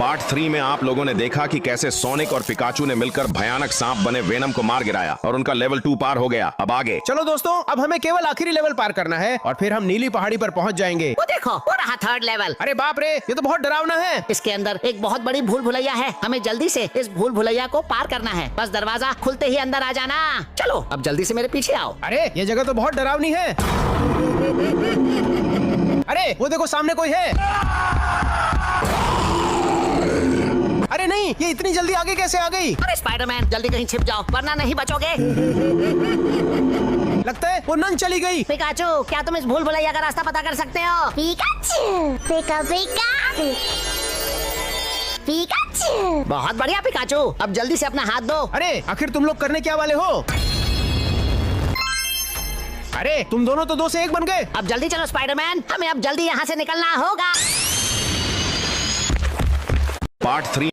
Part 3 में आप लोगों ने देखा कि कैसे सोनिक और पिकाचू ने मिलकर भयानक सांप बने वेनम को मार गिराया और उनका लेवल 2 पार हो गया। अब आगे चलो दोस्तों, अब हमें केवल आखिरी लेवल पार करना है और फिर हम नीली पहाड़ी पर पहुंच जाएंगे। वो देखो, वो रहा थर्ड लेवल। अरे बाप रे, ये तो बहुत डरावना है। इसके अंदर एक बहुत बड़ी भूल भुलैया है। हमें जल्दी से इस भूल भुलैया को पार करना है। बस दरवाजा खुलते ही अंदर आ जाना। चलो अब जल्दी से मेरे पीछे आओ। अरे ये जगह तो बहुत डरावनी है। अरे वो देखो, सामने कोई है। अरे नहीं, ये इतनी जल्दी आगे कैसे आ गई? अरे स्पाइडरमैन, जल्दी कहीं छिप जाओ वरना नहीं बचोगे। लगता है वो नन चली गई। पिकाचू, क्या तुम इस भूल भुलैया का रास्ता पता कर सकते हो? पिकाचू, पिका पिका, पिकाचू। बहुत बढ़िया पिकाचू, अब जल्दी से अपना हाथ दो। अरे आखिर तुम लोग करने क्या वाले हो? अरे तुम दोनों तो 2 से 1 बन गए। अब जल्दी चलो स्पाइडरमैन, हमें अब जल्दी यहाँ से निकलना होगा। पार्ट 3